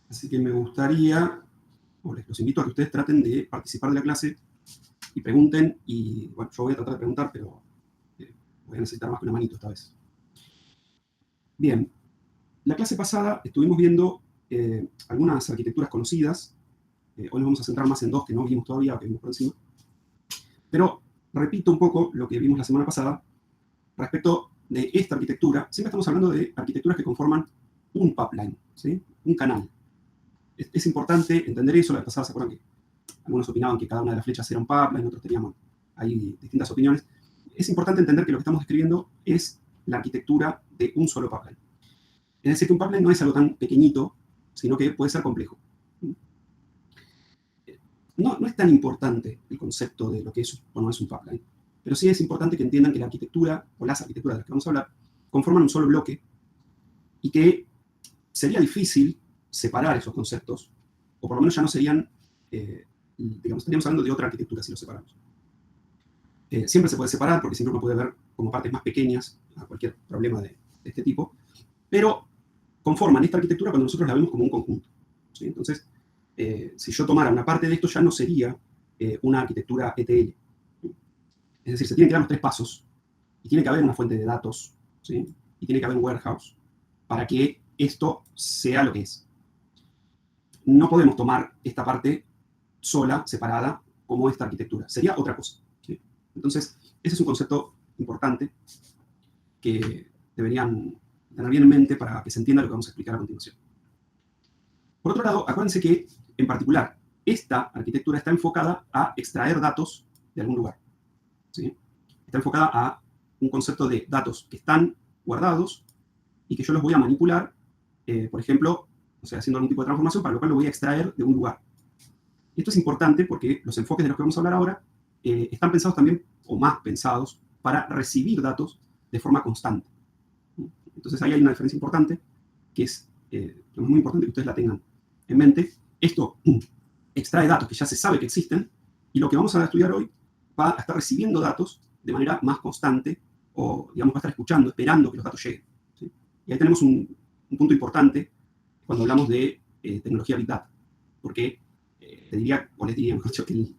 Así que me gustaría, o los invito a que ustedes traten de participar de la clase y pregunten, y bueno, yo voy a tratar de preguntar, pero voy a necesitar más que una manito esta vez. Bien, la clase pasada estuvimos viendo algunas arquitecturas conocidas. Hoy nos vamos a centrar más en dos que no vimos todavía, que vimos por encima. Pero repito un poco lo que vimos la semana pasada respecto de esta arquitectura. Siempre estamos hablando de arquitecturas que conforman un pipeline, ¿sí? Un canal. Es importante entender eso. La vez pasada se acuerdan que algunos opinaban que cada una de las flechas era un pipeline, otros teníamos ahí distintas opiniones. Es importante entender que lo que estamos describiendo es la arquitectura de un solo pipeline. Es decir, que un pipeline no es algo tan pequeñito, sino que puede ser complejo. No es tan importante el concepto de lo que es o no es un pipeline, pero sí es importante que entiendan que la arquitectura, o las arquitecturas de las que vamos a hablar, conforman un solo bloque y que sería difícil separar esos conceptos, o por lo menos ya no serían, digamos, estaríamos hablando de otra arquitectura si los separamos. Siempre se puede separar, porque siempre uno puede ver como partes más pequeñas a cualquier problema de este tipo, pero conforman esta arquitectura cuando nosotros la vemos como un conjunto, ¿sí? Entonces, si yo tomara una parte de esto, ya no sería una arquitectura ETL. Es decir, se tienen que dar los tres pasos, y tiene que haber una fuente de datos, ¿sí? Y tiene que haber un warehouse, para que esto sea lo que es. No podemos tomar esta parte sola, separada, como esta arquitectura. Sería otra cosa, ¿sí? Entonces, ese es un concepto importante que deberían tener bien en mente para que se entienda lo que vamos a explicar a continuación. Por otro lado, acuérdense que, en particular, esta arquitectura está enfocada a extraer datos de algún lugar, ¿sí? Está enfocada a un concepto de datos que están guardados y que yo los voy a manipular, por ejemplo, o sea, haciendo algún tipo de transformación, para lo cual lo voy a extraer de un lugar. Y esto es importante porque los enfoques de los que vamos a hablar ahora están pensados también, o más pensados, para recibir datos de forma constante. Entonces ahí hay una diferencia importante, que es muy importante que ustedes la tengan en mente. Esto extrae datos que ya se sabe que existen, y lo que vamos a estudiar hoy va a estar recibiendo datos de manera más constante, o digamos va a estar escuchando, esperando que los datos lleguen, ¿sí? Y ahí tenemos un punto importante cuando hablamos de tecnología Big Data, porque te diría, o les diría, mejor dicho, que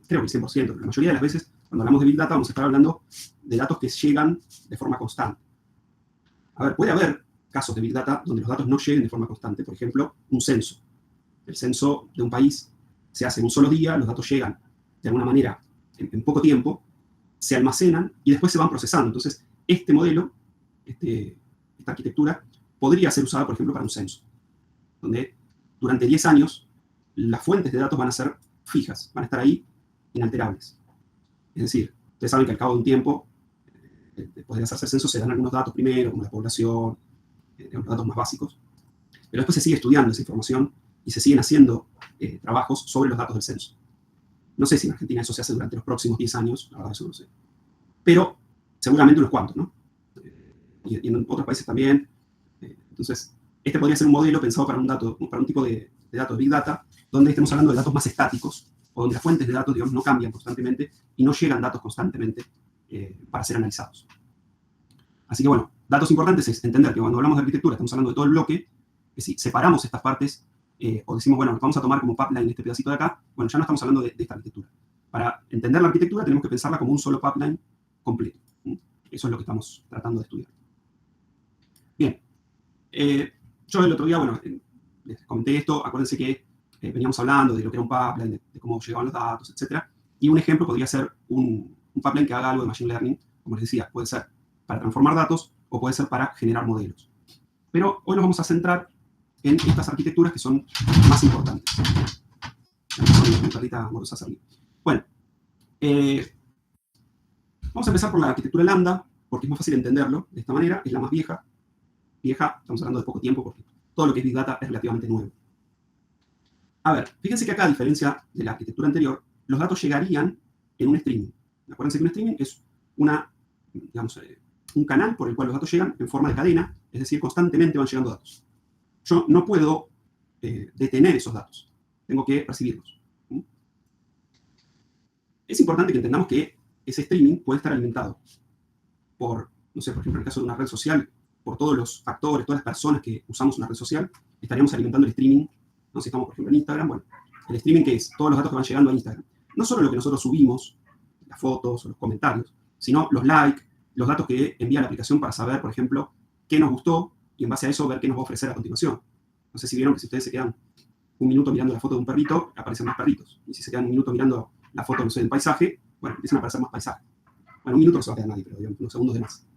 creo que el 100%, la mayoría de las veces, cuando hablamos de Big Data, vamos a estar hablando de datos que llegan de forma constante. A ver, puede haber casos de Big Data donde los datos no lleguen de forma constante. Por ejemplo, un censo. El censo de un país se hace en un solo día, los datos llegan de alguna manera en poco tiempo, se almacenan y después se van procesando. Entonces, este modelo, esta arquitectura, podría ser usada, por ejemplo, para un censo, donde durante 10 años las fuentes de datos van a ser fijas, van a estar ahí inalterables. Es decir, ustedes saben que al cabo de un tiempo, después de hacerse el censo, se dan algunos datos primero, como la población, los datos más básicos, pero después se sigue estudiando esa información y se siguen haciendo trabajos sobre los datos del censo. No sé si en Argentina eso se hace durante los próximos 10 años, la verdad eso no sé. Pero seguramente unos cuantos, ¿no? Y en otros países también. Entonces, este podría ser un modelo pensado para un tipo de datos de Big Data, donde estemos hablando de datos más estáticos, o donde las fuentes de datos, digamos, no cambian constantemente y no llegan datos constantemente para ser analizados. Así que, bueno, datos importantes es entender que cuando hablamos de arquitectura estamos hablando de todo el bloque, que si separamos estas partes, o decimos, bueno, vamos a tomar como pipeline este pedacito de acá, bueno, ya no estamos hablando de esta arquitectura. Para entender la arquitectura tenemos que pensarla como un solo pipeline completo. Eso es lo que estamos tratando de estudiar. Bien. Yo el otro día, bueno, les comenté esto, acuérdense que veníamos hablando de lo que era un pipeline, de cómo llegaban los datos, etc. Y un ejemplo podría ser un pipeline que haga algo de Machine Learning, como les decía, puede ser para transformar datos o puede ser para generar modelos. Pero hoy nos vamos a centrar en estas arquitecturas que son más importantes. Bueno, vamos a empezar por la arquitectura lambda, porque es más fácil entenderlo de esta manera, es la más vieja. Vieja, estamos hablando de poco tiempo, porque todo lo que es Big Data es relativamente nuevo. A ver, fíjense que acá, a diferencia de la arquitectura anterior, los datos llegarían en un streaming. Acuérdense que un streaming es un canal por el cual los datos llegan en forma de cadena, es decir, constantemente van llegando datos. Yo no puedo detener esos datos, tengo que recibirlos. Es importante que entendamos que ese streaming puede estar alimentado por, no sé, por ejemplo, en el caso de una red social, por todos los actores, todas las personas que usamos una red social, estaríamos alimentando el streaming, ¿no? Si estamos, por ejemplo, en Instagram, bueno, el streaming, que es todos los datos que van llegando a Instagram. No solo lo que nosotros subimos, las fotos o los comentarios, sino los likes, los datos que envía la aplicación para saber, por ejemplo, qué nos gustó y en base a eso ver qué nos va a ofrecer a continuación. No sé si vieron que si ustedes se quedan un minuto mirando la foto de un perrito, aparecen más perritos. Y si se quedan un minuto mirando la foto, no sé, del paisaje, bueno, empiezan a aparecer más paisajes. Bueno, un minuto no se va a quedar nadie, pero digamos, unos segundos de más.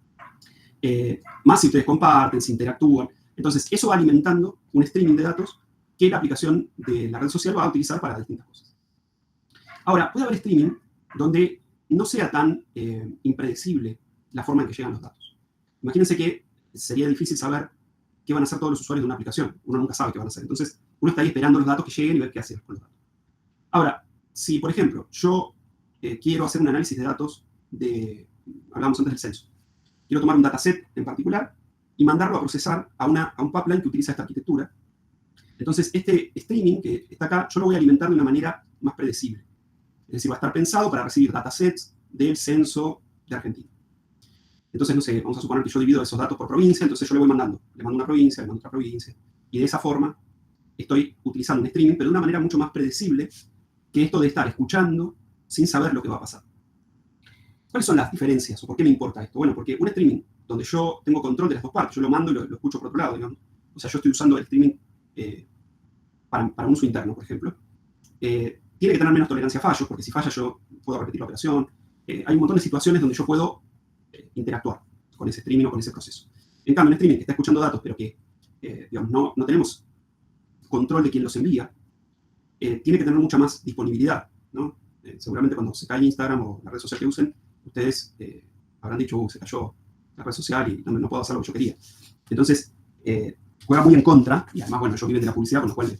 Más si ustedes comparten, si interactúan. Entonces, eso va alimentando un streaming de datos que la aplicación de la red social va a utilizar para distintas cosas. Ahora, puede haber streaming donde no sea tan impredecible la forma en que llegan los datos. Imagínense que sería difícil saber qué van a hacer todos los usuarios de una aplicación. Uno nunca sabe qué van a hacer. Entonces, uno está ahí esperando los datos que lleguen y ver qué hacer con los datos. Ahora, si, por ejemplo, yo quiero hacer un análisis de datos hablamos antes del censo. Quiero tomar un dataset en particular y mandarlo a procesar a un pipeline que utiliza esta arquitectura. Entonces, este streaming que está acá, yo lo voy a alimentar de una manera más predecible. Es decir, va a estar pensado para recibir datasets del censo de Argentina. Entonces, no sé, vamos a suponer que yo divido esos datos por provincia, entonces yo le voy mandando. Le mando una provincia, le mando otra provincia. Y de esa forma estoy utilizando un streaming, pero de una manera mucho más predecible que esto de estar escuchando sin saber lo que va a pasar. ¿Cuáles son las diferencias o por qué me importa esto? Bueno, porque un streaming donde yo tengo control de las dos partes, yo lo mando y lo escucho por otro lado, digamos. O sea, yo estoy usando el streaming para un uso interno, por ejemplo. Tiene que tener menos tolerancia a fallos, porque si falla yo puedo repetir la operación. Hay un montón de situaciones donde yo puedo interactuar con ese streaming o con ese proceso. En cambio, un streaming que está escuchando datos, pero que digamos, no tenemos control de quién los envía, tiene que tener mucha más disponibilidad, ¿no? Seguramente cuando se cae Instagram o la red social que usen, ustedes habrán dicho, se cayó la red social y no puedo hacer lo que yo quería. Entonces, juega muy en contra, y además, bueno, yo vivo de la publicidad, con lo cual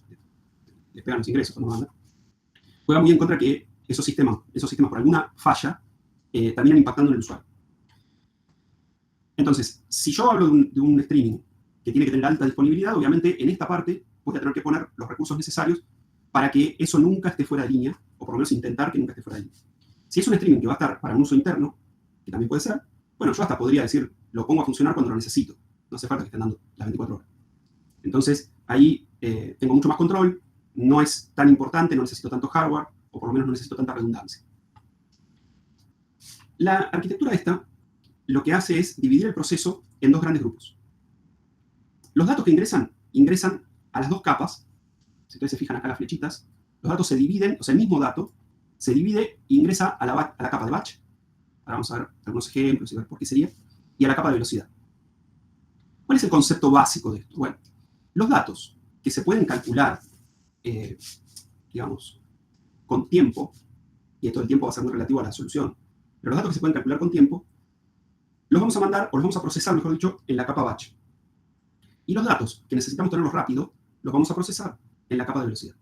les pegan los ingresos cuando mandan. Juega muy en contra que esos sistemas por alguna falla, terminan impactando en el usuario. Entonces, si yo hablo de un streaming que tiene que tener alta disponibilidad, obviamente en esta parte voy a tener que poner los recursos necesarios para que eso nunca esté fuera de línea, o por lo menos intentar que nunca esté fuera de línea. Si es un streaming que va a estar para un uso interno, que también puede ser, bueno, yo hasta podría decir, lo pongo a funcionar cuando lo necesito. No hace falta que estén dando las 24 horas. Entonces, ahí tengo mucho más control, no es tan importante, no necesito tanto hardware, o por lo menos no necesito tanta redundancia. La arquitectura esta lo que hace es dividir el proceso en dos grandes grupos. Los datos que ingresan a las dos capas. Si ustedes se fijan acá las flechitas, los datos se dividen, o sea, el mismo dato se divide e ingresa a la capa de batch. Ahora vamos a ver algunos ejemplos y ver por qué sería. Y a la capa de velocidad. ¿Cuál es el concepto básico de esto? Bueno, los datos que se pueden calcular, digamos, con tiempo, y esto del tiempo va a ser muy relativo a la solución, pero los datos que se pueden calcular con tiempo, los vamos a mandar, o los vamos a procesar, mejor dicho, en la capa batch. Y los datos que necesitamos tenerlos rápido, los vamos a procesar en la capa de velocidad.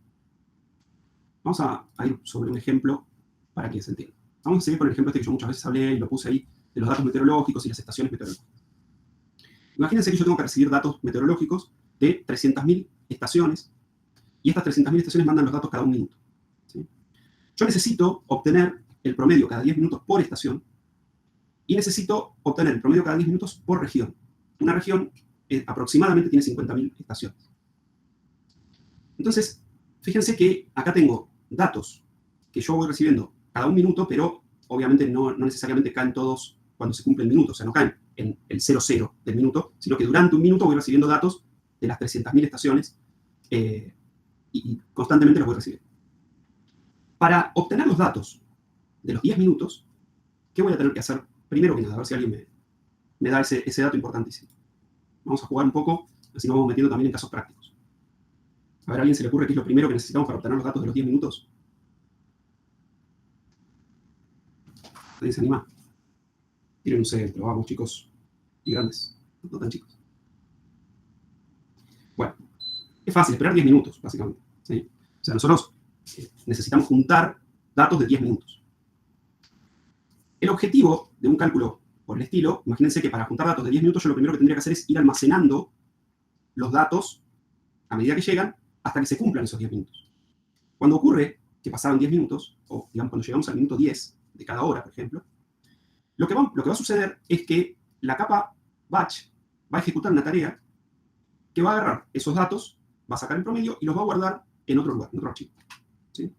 Vamos a ir sobre un ejemplo para que se entienda. Vamos a seguir con el ejemplo este que yo muchas veces hablé y lo puse ahí, de los datos meteorológicos y las estaciones meteorológicas. Imagínense que yo tengo que recibir datos meteorológicos de 300.000 estaciones, y estas 300.000 estaciones mandan los datos cada un minuto. ¿Sí? Yo necesito obtener el promedio cada 10 minutos por estación, y necesito obtener el promedio cada 10 minutos por región. Una región aproximadamente tiene 50.000 estaciones. Entonces, fíjense que acá tengo datos que yo voy recibiendo cada un minuto, pero obviamente no necesariamente caen todos cuando se cumple el minuto, o sea, no caen en el 00 del minuto, sino que durante un minuto voy recibiendo datos de las 300.000 estaciones y constantemente los voy recibiendo. Para obtener los datos de los 10 minutos, ¿qué voy a tener que hacer? Primero que nada, a ver si alguien me da ese dato importantísimo. Vamos a jugar un poco, así nos vamos metiendo también en casos prácticos. A ver, ¿a alguien se le ocurre qué es lo primero que necesitamos para obtener los datos de los 10 minutos? ¿Nadie se anima? Tienen un centro, vamos, chicos y grandes, no tan chicos. Bueno, es fácil, esperar 10 minutos, básicamente. ¿Sí? O sea, nosotros necesitamos juntar datos de 10 minutos. El objetivo de un cálculo por el estilo, imagínense que para juntar datos de 10 minutos yo lo primero que tendría que hacer es ir almacenando los datos a medida que llegan hasta que se cumplan esos 10 minutos. Cuando ocurre que pasaron 10 minutos, o digamos cuando llegamos al minuto 10 de cada hora, por ejemplo, lo que va a suceder es que la capa batch va a ejecutar una tarea que va a agarrar esos datos va a sacar el promedio y los va a guardar en otro lugar, en otro archivo. ¿Sí?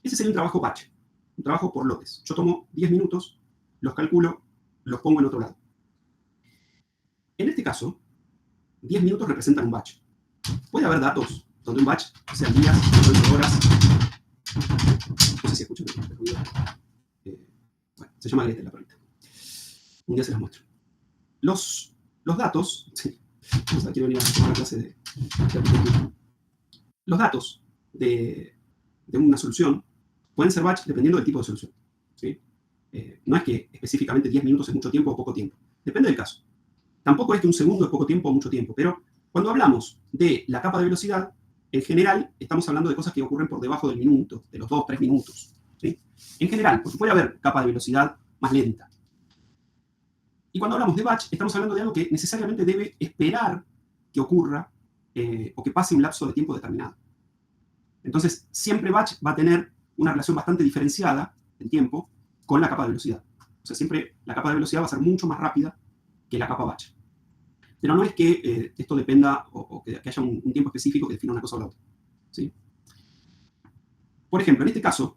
Ese sería un trabajo batch, un trabajo por lotes. Yo tomo 10 minutos, los calculo, los pongo en otro lado. En este caso, 10 minutos representan un batch. Puede haber datos donde un batch sean días, horas. No sé si escuchan el ruido. Bueno, se llama Gretel la perrita. Un día se las muestro. Los datos, sí, quiero venir a una clase de arquitectura. Los datos de una solución pueden ser batch dependiendo del tipo de solución. ¿Sí? No es que específicamente 10 minutos es mucho tiempo o poco tiempo. Depende del caso. Tampoco es que un segundo es poco tiempo o mucho tiempo, pero cuando hablamos de la capa de velocidad, en general estamos hablando de cosas que ocurren por debajo del minuto, de los 2-3 minutos. ¿Sí? En general, porque puede haber capa de velocidad más lenta. Y cuando hablamos de batch, estamos hablando de algo que necesariamente debe esperar que ocurra o que pase un lapso de tiempo determinado. Entonces, siempre batch va a tener una relación bastante diferenciada en tiempo con la capa de velocidad. O sea, siempre la capa de velocidad va a ser mucho más rápida que la capa batch. Pero no es que esto dependa o que haya un tiempo específico que defina una cosa o la otra. ¿Sí? Por ejemplo, en este caso,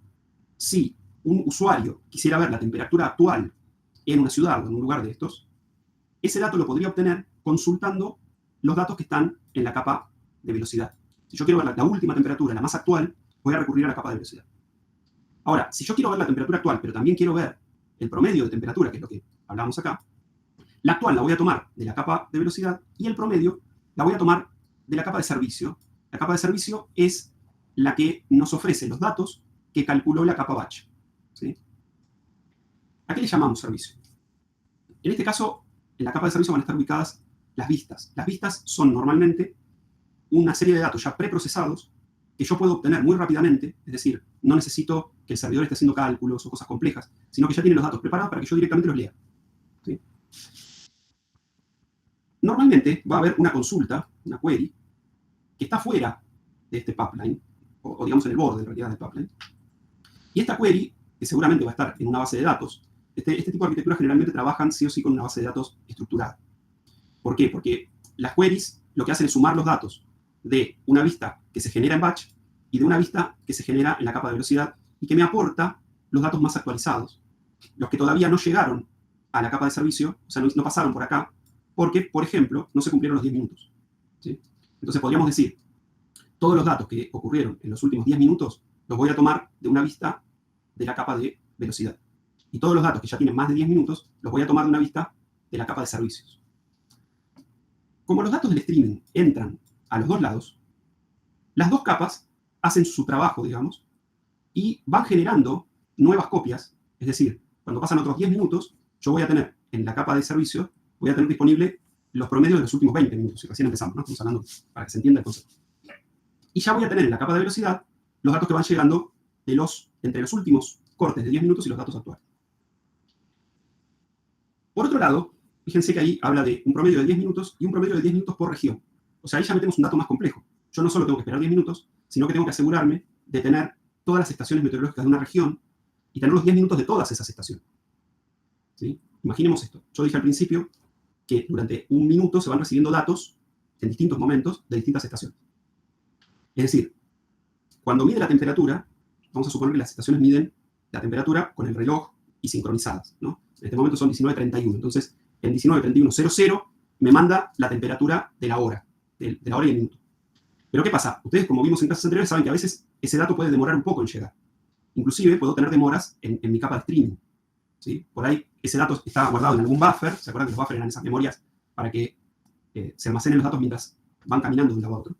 si un usuario quisiera ver la temperatura actual en una ciudad o en un lugar de estos, ese dato lo podría obtener consultando los datos que están en la capa de velocidad. Si yo quiero ver la última temperatura, la más actual, voy a recurrir a la capa de velocidad. Ahora, si yo quiero ver la temperatura actual, pero también quiero ver el promedio de temperatura, que es lo que hablamos acá, la actual la voy a tomar de la capa de velocidad y el promedio la voy a tomar de la capa de servicio. La capa de servicio es la que nos ofrece los datos que calculó la capa batch. ¿Sí? ¿A qué le llamamos servicio? En este caso, en la capa de servicio van a estar ubicadas las vistas. Las vistas son normalmente una serie de datos ya preprocesados que yo puedo obtener muy rápidamente, es decir, no necesito que el servidor esté haciendo cálculos o cosas complejas, sino que ya tiene los datos preparados para que yo directamente los lea. ¿Sí? Normalmente va a haber una consulta, una query, que está fuera de este pipeline, o digamos en el borde en realidad del pipeline, y esta query, que seguramente va a estar en una base de datos, este tipo de arquitecturas generalmente trabajan sí o sí con una base de datos estructurada. ¿Por qué? Porque las queries lo que hacen es sumar los datos de una vista que se genera en batch y de una vista que se genera en la capa de velocidad y que me aporta los datos más actualizados, los que todavía no llegaron a la capa de servicio, o sea, no pasaron por acá, porque, por ejemplo, no se cumplieron los 10 minutos. ¿Sí? Entonces podríamos decir, todos los datos que ocurrieron en los últimos 10 minutos los voy a tomar de una vista de la capa de velocidad. Y todos los datos que ya tienen más de 10 minutos los voy a tomar de una vista de la capa de servicios. Como los datos del streaming entran a los dos lados, las dos capas hacen su trabajo, digamos, y van generando nuevas copias. Es decir, cuando pasan otros 10 minutos, yo voy a tener en la capa de servicio, voy a tener disponible los promedios de los últimos 20 minutos. Y recién empezamos, ¿no? Estamos hablando para que se entienda el concepto. Y ya voy a tener en la capa de velocidad los datos que van llegando entre los últimos cortes de 10 minutos y los datos actuales. Por otro lado, fíjense que ahí habla de un promedio de 10 minutos y un promedio de 10 minutos por región. O sea, ahí ya metemos un dato más complejo. Yo no solo tengo que esperar 10 minutos, sino que tengo que asegurarme de tener todas las estaciones meteorológicas de una región y tener los 10 minutos de todas esas estaciones. ¿Sí? Imaginemos esto. Yo dije al principio que durante un minuto se van recibiendo datos en distintos momentos de distintas estaciones. Es decir, cuando mide la temperatura, vamos a suponer que las estaciones miden la temperatura con el reloj y sincronizadas, ¿no? En este momento son 19:31. Entonces, en 19:31:00 me manda la temperatura de la hora y el minuto. Pero ¿qué pasa? Ustedes, como vimos en clases anteriores, saben que a veces ese dato puede demorar un poco en llegar. Inclusive puedo tener demoras en mi capa de streaming. ¿Sí? Por ahí ese dato está guardado en algún buffer. ¿Se acuerdan que los buffers eran esas memorias para que se almacenen los datos mientras van caminando de un lado a otro?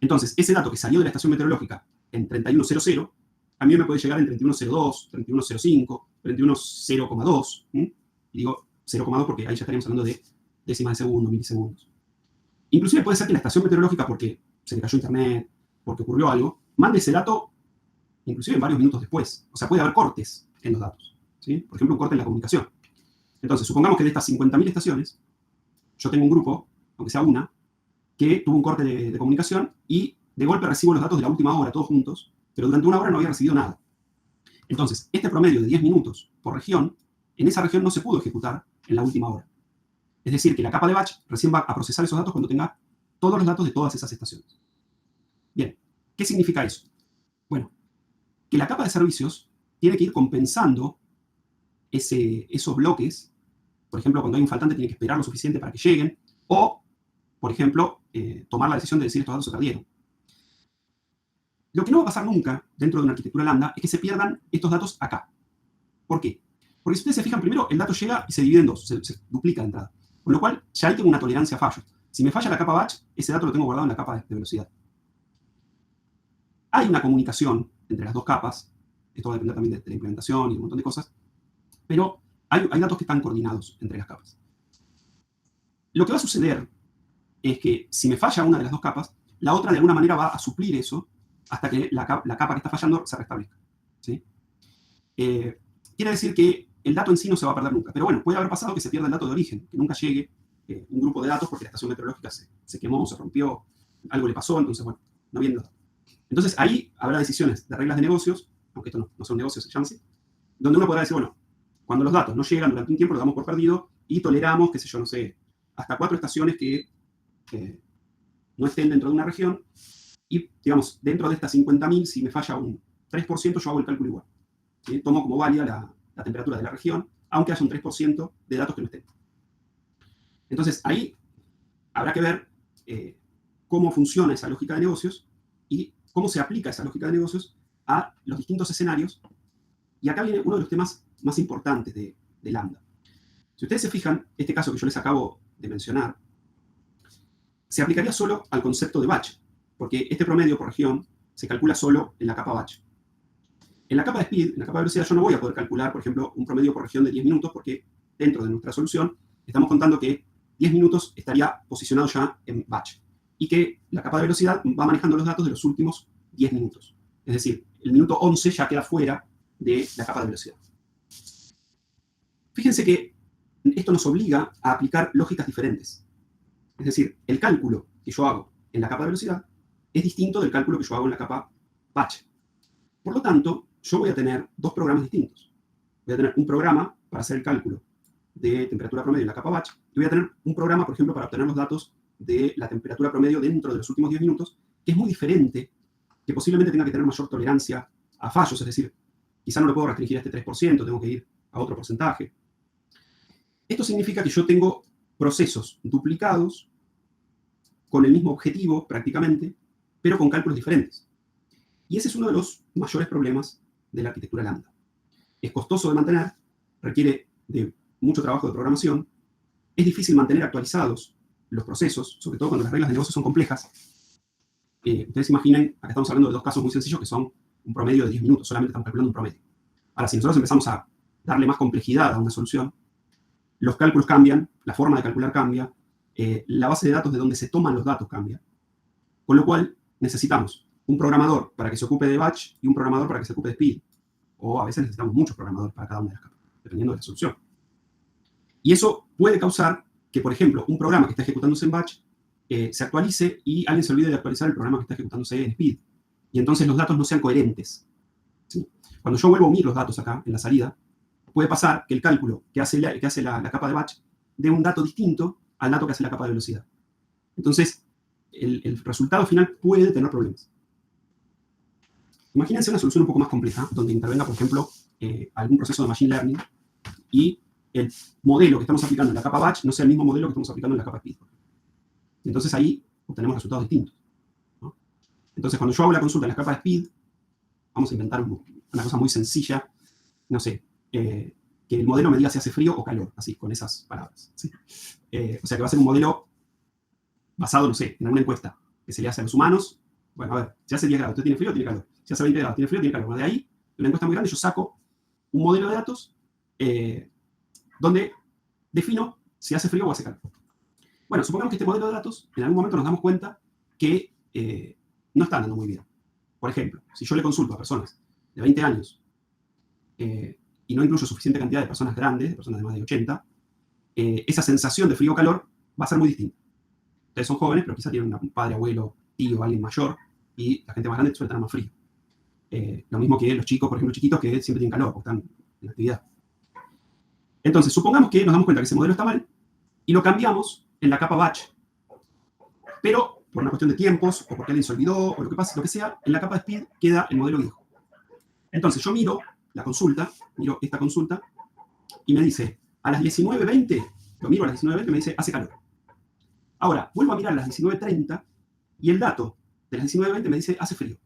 Entonces, ese dato que salió de la estación meteorológica en 31:00, a mí me puede llegar en 31:02, 31:05, 31:0,2. Y digo 0,2 porque ahí ya estaríamos hablando de décimas de segundo, milisegundos. Inclusive puede ser que la estación meteorológica, porque se le cayó internet, porque ocurrió algo, mande ese dato inclusive en varios minutos después. O sea, puede haber cortes en los datos. ¿Sí? Por ejemplo, un corte en la comunicación. Entonces, supongamos que de estas 50.000 estaciones, yo tengo un grupo, aunque sea una, que tuvo un corte de comunicación y de golpe recibo los datos de la última hora, todos juntos, pero durante una hora no había recibido nada. Entonces, este promedio de 10 minutos por región, en esa región no se pudo ejecutar en la última hora. Es decir, que la capa de batch recién va a procesar esos datos cuando tenga todos los datos de todas esas estaciones. Bien, ¿qué significa eso? Bueno, que la capa de servicios tiene que ir compensando esos bloques. Por ejemplo, cuando hay un faltante tiene que esperar lo suficiente para que lleguen, o, por ejemplo, tomar la decisión de decir estos datos se perdieron. Lo que no va a pasar nunca dentro de una arquitectura lambda es que se pierdan estos datos acá. ¿Por qué? Porque si ustedes se fijan, primero el dato llega y se divide en dos, se duplica de entrada. Con lo cual, ya ahí tengo una tolerancia a fallos. Si me falla la capa batch, ese dato lo tengo guardado en la capa de velocidad. Hay una comunicación entre las dos capas, esto va a depender también de la implementación y un montón de cosas, pero hay datos que están coordinados entre las capas. Lo que va a suceder es que si me falla una de las dos capas, la otra de alguna manera va a suplir eso hasta que la capa que está fallando se restablezca. ¿Sí? Quiere decir que el dato en sí no se va a perder nunca. Pero bueno, puede haber pasado que se pierda el dato de origen, que nunca llegue un grupo de datos porque la estación meteorológica se quemó, se rompió, algo le pasó, entonces, bueno, no viene datos. Entonces ahí habrá decisiones de reglas de negocios, aunque esto no son negocios, se llama así, donde uno podrá decir, bueno, cuando los datos no llegan durante un tiempo, lo damos por perdido y toleramos, qué sé yo, no sé, hasta 4 estaciones que no estén dentro de una región y, digamos, dentro de estas 50.000, si me falla un 3%, yo hago el cálculo igual. ¿Sí? Tomo como válida la temperatura de la región, aunque haya un 3% de datos que no estén. Entonces, ahí habrá que ver cómo funciona esa lógica de negocios y cómo se aplica esa lógica de negocios a los distintos escenarios. Y acá viene uno de los temas más importantes de Lambda. Si ustedes se fijan, este caso que yo les acabo de mencionar, se aplicaría solo al concepto de batch, porque este promedio por región se calcula solo en la capa batch. En la capa de speed, en la capa de velocidad, yo no voy a poder calcular, por ejemplo, un promedio por región de 10 minutos, porque dentro de nuestra solución estamos contando que 10 minutos estaría posicionado ya en batch, y que la capa de velocidad va manejando los datos de los últimos 10 minutos. Es decir, el minuto 11 ya queda fuera de la capa de velocidad. Fíjense que esto nos obliga a aplicar lógicas diferentes. Es decir, el cálculo que yo hago en la capa de velocidad es distinto del cálculo que yo hago en la capa batch. Por lo tanto, yo voy a tener dos programas distintos. Voy a tener un programa para hacer el cálculo de temperatura promedio en la capa batch y voy a tener un programa, por ejemplo, para obtener los datos de la temperatura promedio dentro de los últimos 10 minutos, que es muy diferente, que posiblemente tenga que tener mayor tolerancia a fallos, es decir, quizá no lo puedo restringir a este 3%, tengo que ir a otro porcentaje. Esto significa que yo tengo procesos duplicados con el mismo objetivo prácticamente, pero con cálculos diferentes. Y ese es uno de los mayores problemas de la arquitectura Lambda. Es costoso de mantener, requiere de mucho trabajo de programación, es difícil mantener actualizados los procesos, sobre todo cuando las reglas de negocio son complejas. Ustedes imaginen, acá estamos hablando de dos casos muy sencillos que son un promedio de 10 minutos, solamente estamos calculando un promedio. Ahora, si nosotros empezamos a darle más complejidad a una solución, los cálculos cambian, la forma de calcular cambia, la base de datos de donde se toman los datos cambia. Con lo cual, necesitamos un programador para que se ocupe de batch y un programador para que se ocupe de speed. O a veces necesitamos muchos programadores para cada una de las capas, dependiendo de la solución. Y eso puede causar que, por ejemplo, un programa que está ejecutándose en batch se actualice y alguien se olvide de actualizar el programa que está ejecutándose en speed. Y entonces los datos no sean coherentes. ¿Sí? Cuando yo vuelvo a unir los datos acá, en la salida, puede pasar que el cálculo que hace la capa de batch dé un dato distinto al dato que hace la capa de velocidad. Entonces, el resultado final puede tener problemas. Imagínense una solución un poco más compleja, donde intervenga, por ejemplo, algún proceso de machine learning y el modelo que estamos aplicando en la capa batch no sea el mismo modelo que estamos aplicando en la capa speed. Entonces ahí obtenemos resultados distintos, ¿no? Entonces, cuando yo hago la consulta en la capa de speed, vamos a inventar una cosa muy sencilla, no sé, que el modelo me diga si hace frío o calor, así, con esas palabras. ¿Sí? O sea que va a ser un modelo basado, no sé, en alguna encuesta que se le hace a los humanos. Bueno, a ver, si hace 10 grados, ¿usted tiene frío o tiene calor? Si hace 20 grados, ¿tiene frío o tiene calor? Bueno, de ahí, de una encuesta muy grande, yo saco un modelo de datos donde defino si hace frío o hace calor. Bueno, supongamos que este modelo de datos, en algún momento nos damos cuenta que no está andando muy bien. Por ejemplo, si yo le consulto a personas de 20 años y no incluyo suficiente cantidad de personas grandes, de personas de más de 80, esa sensación de frío o calor va a ser muy distinta. Ustedes son jóvenes, pero quizás tienen un padre, abuelo, tío, alguien mayor, y la gente más grande suele tener más frío. Lo mismo que los chicos, por ejemplo, chiquitos, que siempre tienen calor, porque están en actividad. Entonces, supongamos que nos damos cuenta que ese modelo está mal, y lo cambiamos en la capa batch. Pero por una cuestión de tiempos, o porque alguien se olvidó, o lo que pase, lo que sea, en la capa de speed queda el modelo viejo. Entonces yo miro la consulta, miro esta consulta, y me dice, a las 19:20, lo miro a las 19:20 y me dice, hace calor. Ahora, vuelvo a mirar a las 19:30, y el dato de las 19:20 me dice, hace frío.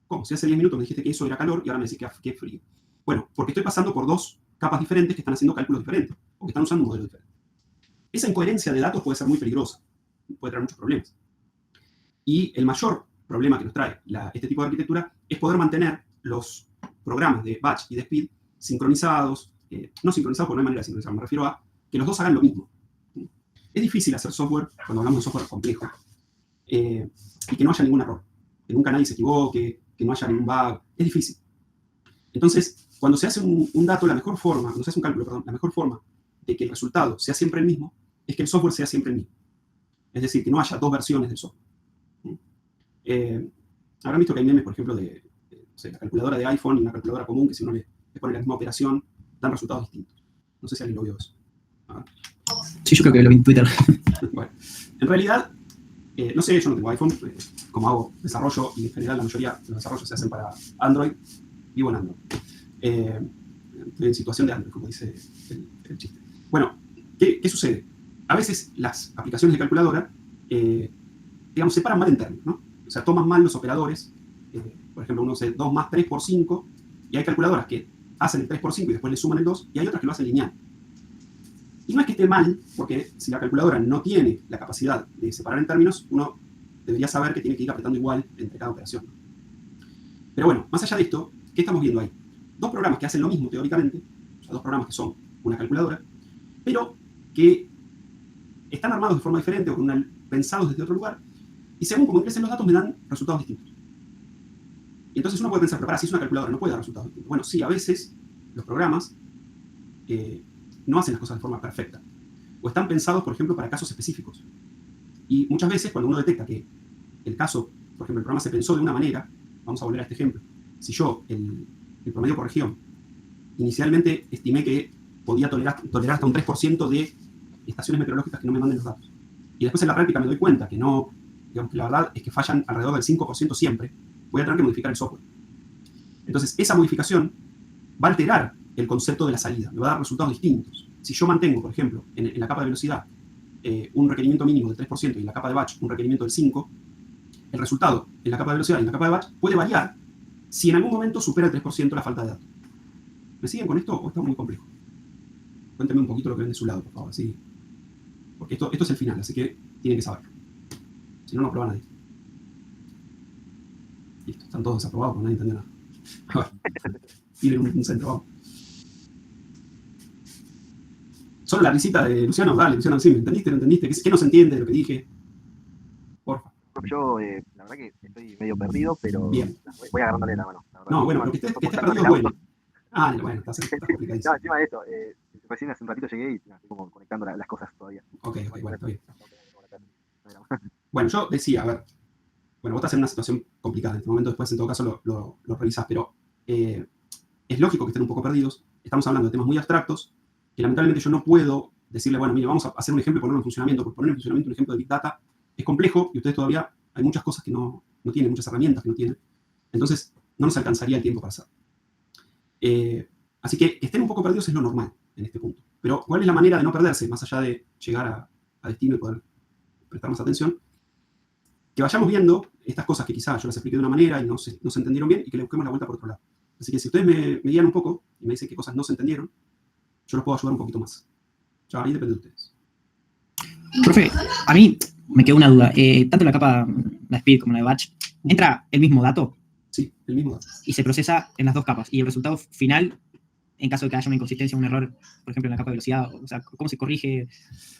¿Cómo? Si hace 10 minutos me dijiste que eso era calor, y ahora me decís que es frío. Bueno, porque estoy pasando por dos capas diferentes que están haciendo cálculos diferentes, o que están usando un modelo diferente. Esa incoherencia de datos puede ser muy peligrosa, puede traer muchos problemas. Y el mayor problema que nos trae este tipo de arquitectura es poder mantener los programas de batch y de speed sincronizados, no sincronizados porque no hay manera de sincronizar, me refiero a que los dos hagan lo mismo. Es difícil hacer software, cuando hablamos de software complejo, y que no haya ningún error, que nunca nadie se equivoque, que no haya ningún bug, es difícil. Entonces, cuando se hace un dato, cuando se hace un cálculo, perdón, la mejor forma de que el resultado sea siempre el mismo, es que el software sea siempre el mismo. Es decir, que no haya dos versiones del software. Habrán visto que hay memes, por ejemplo, de la calculadora de iPhone y una calculadora común, que si uno le pone la misma operación, dan resultados distintos. No sé si alguien lo vio eso. Sí, yo creo que lo vi en Twitter. Bueno, en realidad, no sé, yo no tengo iPhone, como hago desarrollo, y en general la mayoría de los desarrollos se hacen para Android, vivo en Android. Estoy en situación de Android, como dice el chiste. Bueno, ¿qué sucede? A veces las aplicaciones de calculadora, digamos, separan mal en términos, ¿no? O sea, toman mal los operadores. Por ejemplo, uno hace 2 más 3 por 5, y hay calculadoras que hacen el 3 por 5 y después le suman el 2, y hay otras que lo hacen lineal. Y no es que esté mal, porque si la calculadora no tiene la capacidad de separar en términos, uno debería saber que tiene que ir apretando igual entre cada operación. Pero bueno, más allá de esto, ¿qué estamos viendo ahí? Dos programas que hacen lo mismo teóricamente, o sea, dos programas que son una calculadora, pero que están armados de forma diferente o pensados desde otro lugar, y según cómo ingresen los datos me dan resultados distintos. Y entonces uno puede pensar, pero para, si es una calculadora, no puede dar resultados distintos. Bueno, sí, a veces los programas no hacen las cosas de forma perfecta, o están pensados, por ejemplo, para casos específicos. Y muchas veces cuando uno detecta que el caso, por ejemplo, el programa se pensó de una manera, vamos a volver a este ejemplo, si yo, el promedio por región, inicialmente estimé que podía tolerar hasta un 3% de estaciones meteorológicas que no me manden los datos, y después en la práctica me doy cuenta que no, digamos que la verdad es que fallan alrededor del 5% siempre, voy a tener que modificar el software. Entonces, esa modificación va a alterar el concepto de la salida, me va a dar resultados distintos. Si yo mantengo, por ejemplo, en la capa de velocidad un requerimiento mínimo del 3% y en la capa de batch un requerimiento del 5%, el resultado en la capa de velocidad y en la capa de batch puede variar si en algún momento supera el 3% la falta de datos. ¿Me siguen con esto o está muy complejo? Cuéntenme un poquito lo que ven de su lado, por favor. ¿Sí? Porque esto es el final, así que tienen que saberlo. Si no, no aprueba nadie. Listo, están todos desaprobados porque nadie entendió nada. Tienen un centro, vamos. Solo la risita de Luciano, dale, Luciano, sí, ¿me entendiste? ¿No entendiste? ¿Qué no se entiende de lo que dije? Porfa. Yo, la verdad que estoy medio perdido, pero bien. Voy agarrándole la mano. La verdad, no, bueno, pero que estés perdido es bueno. Bueno, está complicadísimo. No, encima de esto, recién hace un ratito llegué y estoy como conectando las cosas todavía. Ok, bueno, está bien. Bueno, yo decía, a ver, bueno, vos estás en una situación complicada en este momento, después en todo caso lo revisás, pero es lógico que estén un poco perdidos. Estamos hablando de temas muy abstractos, que lamentablemente yo no puedo decirle, bueno, mire, vamos a hacer un ejemplo y ponerlo en funcionamiento, porque poner en funcionamiento un ejemplo de Big Data es complejo y ustedes todavía hay muchas cosas que no tienen, muchas herramientas que no tienen. Entonces, no nos alcanzaría el tiempo para hacerlo. Así que estén un poco perdidos es lo normal en este punto. Pero, ¿cuál es la manera de no perderse, más allá de llegar a destino y poder prestar más atención? Que vayamos viendo estas cosas que quizás yo las expliqué de una manera y no se entendieron bien y que le busquemos la vuelta por otro lado. Así que si ustedes me guían un poco y me dicen qué cosas no se entendieron, yo los puedo ayudar un poquito más. Ya, ahí depende de ustedes. Profe, a mí me quedó una duda. Tanto la capa, la speed como la de batch, ¿entra el mismo dato? Sí, el mismo dato. Y se procesa en las dos capas. Y el resultado final, en caso de que haya una inconsistencia, un error, por ejemplo, en la capa de velocidad, o sea, ¿cómo se corrige?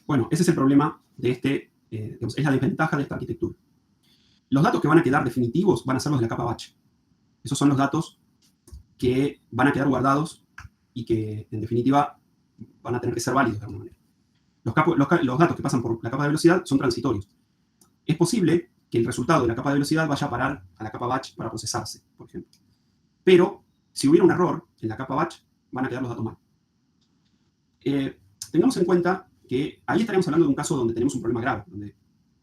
Bueno, ese es el problema de digamos, es la desventaja de esta arquitectura. Los datos que van a quedar definitivos van a ser los de la capa batch. Esos son los datos que van a quedar guardados y que, en definitiva, van a tener que ser válidos de alguna manera. Los datos que pasan por la capa de velocidad son transitorios. Es posible que el resultado de la capa de velocidad vaya a parar a la capa batch para procesarse, por ejemplo. Pero, si hubiera un error en la capa batch, van a quedar los datos mal. Tengamos en cuenta que ahí estaríamos hablando de un caso donde tenemos un problema grave, donde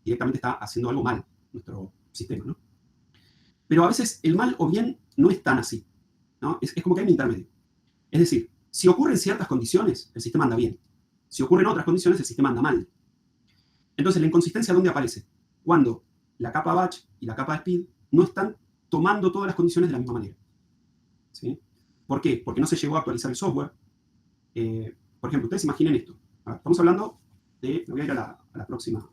directamente está haciendo algo mal nuestro sistema, ¿no? Pero a veces el mal o bien no es tan así, ¿no? Es como que hay un intermedio. Es decir, si ocurren ciertas condiciones, el sistema anda bien. Si ocurren otras condiciones, el sistema anda mal. Entonces, la inconsistencia, ¿dónde aparece? Cuando la capa batch y la capa speed no están tomando todas las condiciones de la misma manera. ¿Sí? ¿Por qué? Porque no se llegó a actualizar el software. Por ejemplo, ustedes imaginen esto. Estamos hablando de... Me voy a ir a la próxima.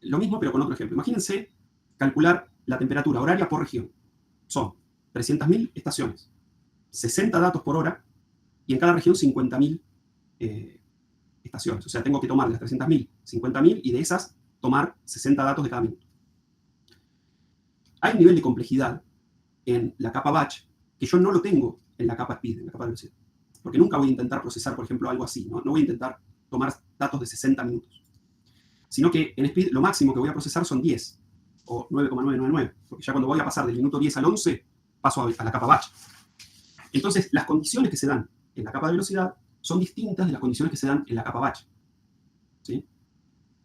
Lo mismo, pero con otro ejemplo. Imagínense calcular la temperatura horaria por región. Son 300.000 estaciones, 60 datos por hora, y en cada región 50.000 estaciones. O sea, tengo que tomar de las 300.000, 50.000, y de esas tomar 60 datos de cada minuto. Hay un nivel de complejidad en la capa batch que yo no lo tengo en la capa speed, en la capa de velocidad. Porque nunca voy a intentar procesar, por ejemplo, algo así. No voy a intentar tomar datos de 60 minutos. Sino que en speed lo máximo que voy a procesar son 10 o 9,999. Porque ya cuando voy a pasar del minuto 10 al 11, paso a la capa batch. Entonces, las condiciones que se dan en la capa de velocidad son distintas de las condiciones que se dan en la capa batch. ¿Sí?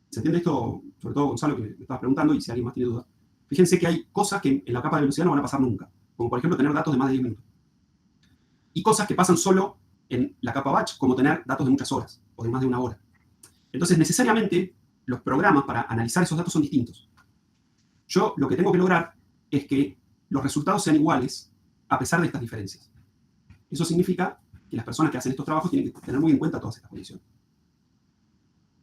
¿Se entiende esto? Sobre todo Gonzalo, que me estabas preguntando, y si alguien más tiene duda. Fíjense que hay cosas que en la capa de velocidad no van a pasar nunca. Como por ejemplo tener datos de más de 10 minutos. Y cosas que pasan solo en la capa batch, como tener datos de muchas horas, o de más de una hora. Entonces, necesariamente, los programas para analizar esos datos son distintos. Yo lo que tengo que lograr es que los resultados sean iguales a pesar de estas diferencias. Eso significa que las personas que hacen estos trabajos tienen que tener muy en cuenta todas estas condiciones.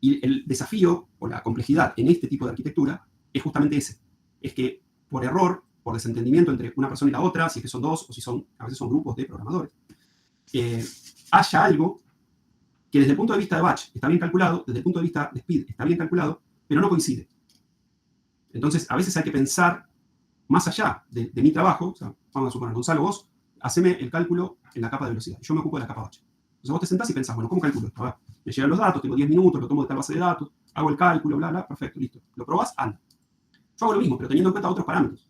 Y el desafío o la complejidad en este tipo de arquitectura es justamente ese. Es que por error, por desentendimiento entre una persona y la otra, si es que son dos o si son, a veces son grupos de programadores, haya algo que desde el punto de vista de batch está bien calculado, desde el punto de vista de speed está bien calculado, pero no coincide. Entonces, a veces hay que pensar más allá de mi trabajo. O sea, vamos a suponer, Gonzalo, vos haceme el cálculo en la capa de velocidad. Yo me ocupo de la capa batch. Entonces vos te sentás y pensás, bueno, ¿cómo calculo esto? A ver, me llegan los datos, tengo 10 minutos, lo tomo de tal base de datos, hago el cálculo, bla, bla, perfecto, listo. Lo probás, anda. Yo hago lo mismo, pero teniendo en cuenta otros parámetros.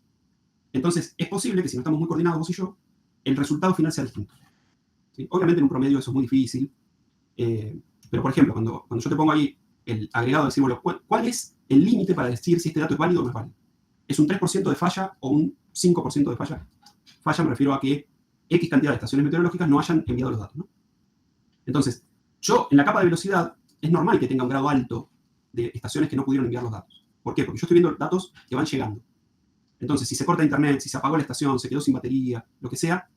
Entonces, es posible que si no estamos muy coordinados vos y yo, el resultado final sea distinto. ¿Sí? Obviamente en un promedio eso es muy difícil, pero por ejemplo, cuando yo te pongo ahí el agregado de decir, bueno, ¿cuál es el límite para decir si este dato es válido o no es válido? ¿Es un 3% de falla o un 5% de falla? Falla me refiero a que X cantidad de estaciones meteorológicas no hayan enviado los datos, ¿no? Entonces, yo en la capa de velocidad es normal que tenga un grado alto de estaciones que no pudieron enviar los datos. ¿Por qué? Porque yo estoy viendo datos que van llegando. Entonces, si se corta internet, si se apagó la estación, se quedó sin batería, lo que sea,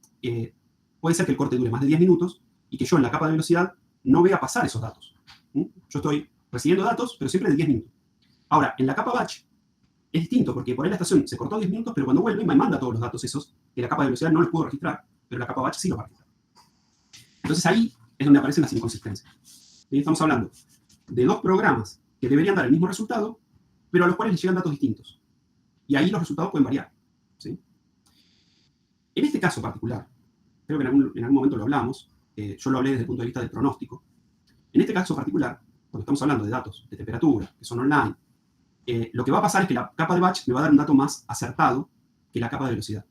puede ser que el corte dure más de 10 minutos y que yo en la capa de velocidad no vea pasar esos datos. Yo estoy recibiendo datos, pero siempre de 10 minutos. Ahora, en la capa batch es distinto, porque por ahí la estación se cortó 10 minutos, pero cuando vuelve me manda todos los datos esos, que la capa de velocidad no los pudo registrar, pero la capa batch sí los va a registrar. Entonces ahí es donde aparecen las inconsistencias. Y estamos hablando de dos programas que deberían dar el mismo resultado, pero a los cuales les llegan datos distintos. Y ahí los resultados pueden variar. ¿Sí? En este caso particular, creo que en algún momento lo hablamos, yo lo hablé desde el punto de vista del pronóstico. En este caso particular, cuando estamos hablando de datos de temperatura, que son online, lo que va a pasar es que la capa de batch me va a dar un dato más acertado que la capa de velocidad.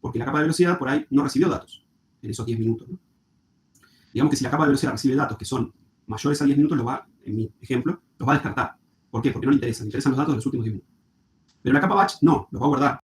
Porque la capa de velocidad por ahí no recibió datos en esos 10 minutos, ¿no? Digamos que si la capa de velocidad recibe datos que son mayores a 10 minutos, en mi ejemplo, los va a descartar. ¿Por qué? Porque no le interesan los datos de los últimos 10 minutos. Pero la capa batch no, los va a guardar.